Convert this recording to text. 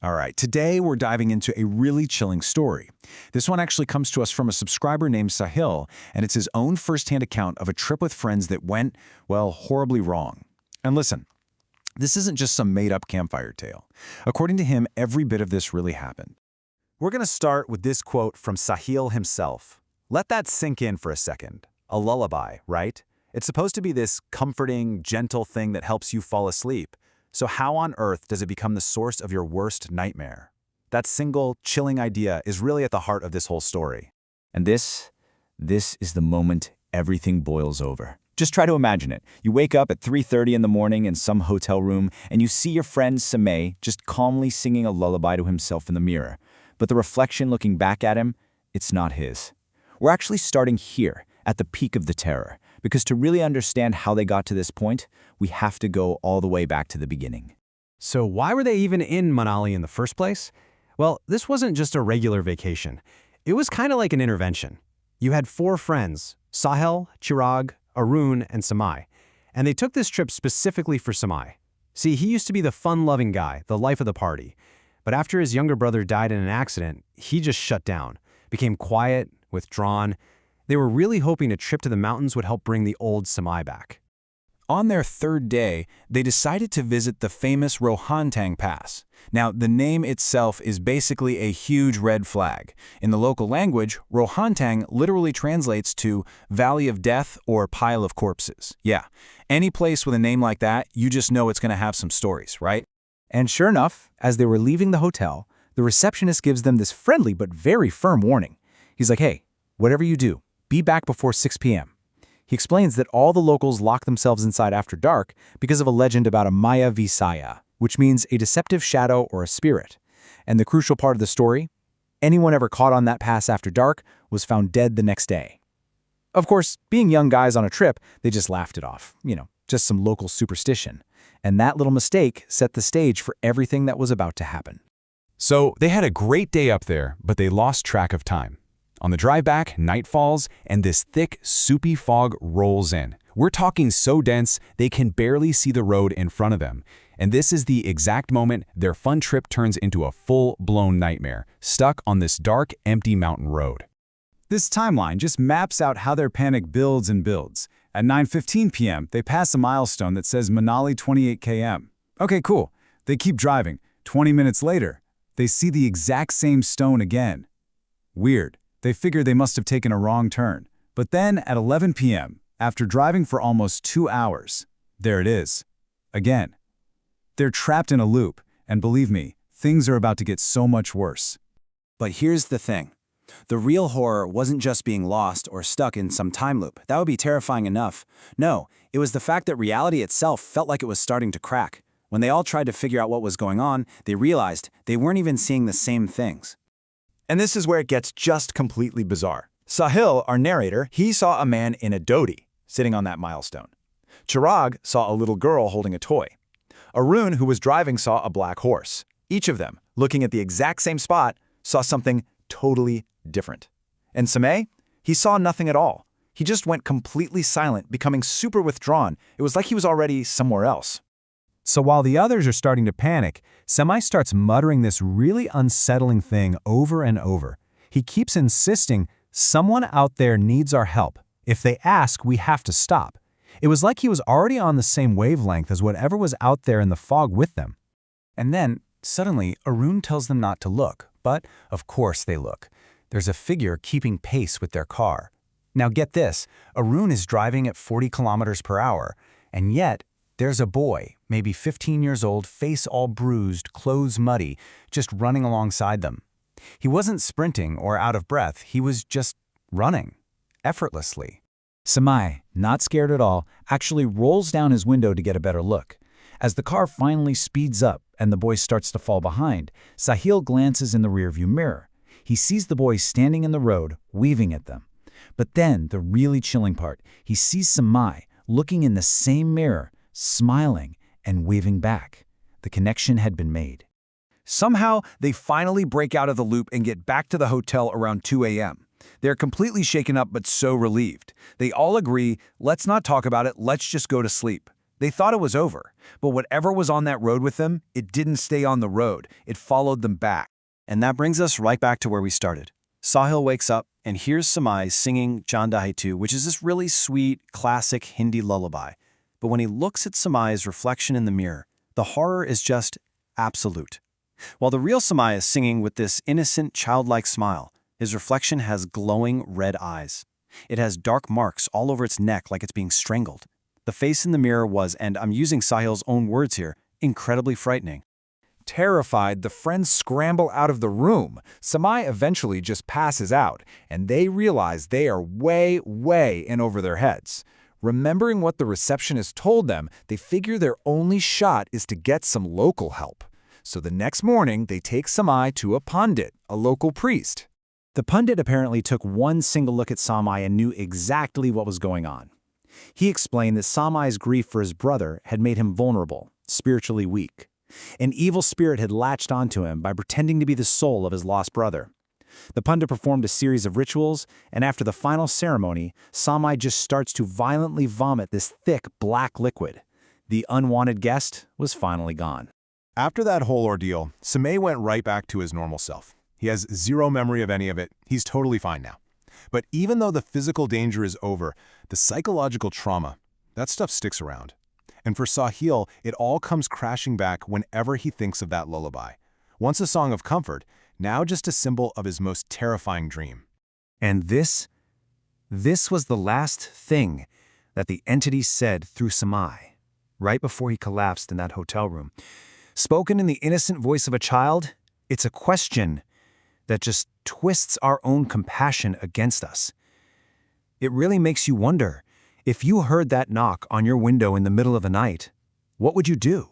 All right, today we're diving into a really chilling story. This one actually comes to us from a subscriber named Sahil, and it's his own firsthand account of a trip with friends that went, well, horribly wrong. And listen, this isn't just some made-up campfire tale. According to him, every bit of this really happened. We're going to start with this quote from Sahil himself. Let that sink in for a second. A lullaby, right? It's supposed to be this comforting, gentle thing that helps you fall asleep. So how on earth does it become the source of your worst nightmare? That single, chilling idea is really at the heart of this whole story. And this is the moment everything boils over. Just try to imagine it. You wake up at 3:30 in the morning in some hotel room, and you see your friend Samay just calmly singing a lullaby to himself in the mirror. But the reflection looking back at him, it's not his. We're actually starting here, at the peak of the terror, because to really understand how they got to this point, we have to go all the way back to the beginning. So why were they even in Manali in the first place? Well, this wasn't just a regular vacation. It was kind of like an intervention. You had 4 friends, Sahil, Chirag, Arun, and Samay, and they took this trip specifically for Samay. See, he used to be the fun-loving guy, the life of the party. But after his younger brother died in an accident, he just shut down, became quiet, withdrawn. They were really hoping a trip to the mountains would help bring the old Samay back. On their third day, they decided to visit the famous Rohtang Pass. Now, the name itself is basically a huge red flag. In the local language, Rohtang literally translates to Valley of Death or Pile of Corpses. Yeah, any place with a name like that, you just know it's going to have some stories, right? And sure enough, as they were leaving the hotel, the receptionist gives them this friendly but very firm warning. He's like, hey, whatever you do, be back before 6 p.m. He explains that all the locals lock themselves inside after dark because of a legend about a Maya Visaya, which means a deceptive shadow or a spirit. And the crucial part of the story, anyone ever caught on that pass after dark was found dead the next day. Of course, being young guys on a trip, they just laughed it off. Just some local superstition. And that little mistake set the stage for everything that was about to happen. So they had a great day up there, but they lost track of time. On the drive back, night falls, and this thick, soupy fog rolls in. We're talking so dense, they can barely see the road in front of them. And this is the exact moment their fun trip turns into a full-blown nightmare, stuck on this dark, empty mountain road. This timeline just maps out how their panic builds and builds. At 9:15 p.m., they pass a milestone that says Manali 28 km. Okay, cool. They keep driving. 20 minutes later, they see the exact same stone again. Weird. They figure they must have taken a wrong turn. But then at 11 p.m., after driving for almost 2 hours, there it is. Again. They're trapped in a loop, and believe me, things are about to get so much worse. But here's the thing. The real horror wasn't just being lost or stuck in some time loop. That would be terrifying enough. No, it was the fact that reality itself felt like it was starting to crack. When they all tried to figure out what was going on, they realized they weren't even seeing the same things. And this is where it gets just completely bizarre. Sahil, our narrator, he saw a man in a dhoti, sitting on that milestone. Chirag saw a little girl holding a toy. Arun, who was driving, saw a black horse. Each of them, looking at the exact same spot, saw something totally different. And Samay, he saw nothing at all. He just went completely silent, becoming super withdrawn. It was like he was already somewhere else. So while the others are starting to panic, Samay starts muttering this really unsettling thing over and over. He keeps insisting, someone out there needs our help. If they ask, we have to stop. It was like he was already on the same wavelength as whatever was out there in the fog with them. And then, suddenly, Arun tells them not to look, but of course they look. There's a figure keeping pace with their car. Now get this, Arun is driving at 40 kilometers per hour, and yet, there's a boy, maybe 15 years old, face all bruised, clothes muddy, just running alongside them. He wasn't sprinting or out of breath, he was just running, effortlessly. Samay, not scared at all, actually rolls down his window to get a better look. As the car finally speeds up and the boy starts to fall behind, Sahil glances in the rearview mirror. He sees the boy standing in the road, waving at them. But then, the really chilling part, he sees Samay looking in the same mirror, smiling and waving back. The connection had been made. Somehow, they finally break out of the loop and get back to the hotel around 2 a.m. They're completely shaken up but so relieved. They all agree, let's not talk about it, let's just go to sleep. They thought it was over, but whatever was on that road with them, it didn't stay on the road. It followed them back. And that brings us right back to where we started. Sahil wakes up and hears Samay singing Janda Hai Tu, which is this really sweet, classic Hindi lullaby. But when he looks at Samay's reflection in the mirror, the horror is just absolute. While the real Samay is singing with this innocent, childlike smile, his reflection has glowing red eyes. It has dark marks all over its neck like it's being strangled. The face in the mirror was, and I'm using Sahil's own words here, incredibly frightening. Terrified, the friends scramble out of the room. Samay eventually just passes out, and they realize they are way, way in over their heads. Remembering what the receptionist told them, they figure their only shot is to get some local help. So the next morning, they take Samay to a pandit, a local priest. The pundit apparently took one single look at Samay and knew exactly what was going on. He explained that Samay's grief for his brother had made him vulnerable, spiritually weak. An evil spirit had latched onto him by pretending to be the soul of his lost brother. The pundit performed a series of rituals, and after the final ceremony, Samay just starts to violently vomit this thick black liquid. The unwanted guest was finally gone. After that whole ordeal, Samay went right back to his normal self. He has zero memory of any of it. He's totally fine now. But even though the physical danger is over, the psychological trauma, that stuff sticks around. And for Sahil, it all comes crashing back whenever he thinks of that lullaby. Once a song of comfort, now just a symbol of his most terrifying dream. And this was the last thing that the entity said through Samay, right before he collapsed in that hotel room. Spoken in the innocent voice of a child, it's a question that just twists our own compassion against us. It really makes you wonder, if you heard that knock on your window in the middle of the night, what would you do?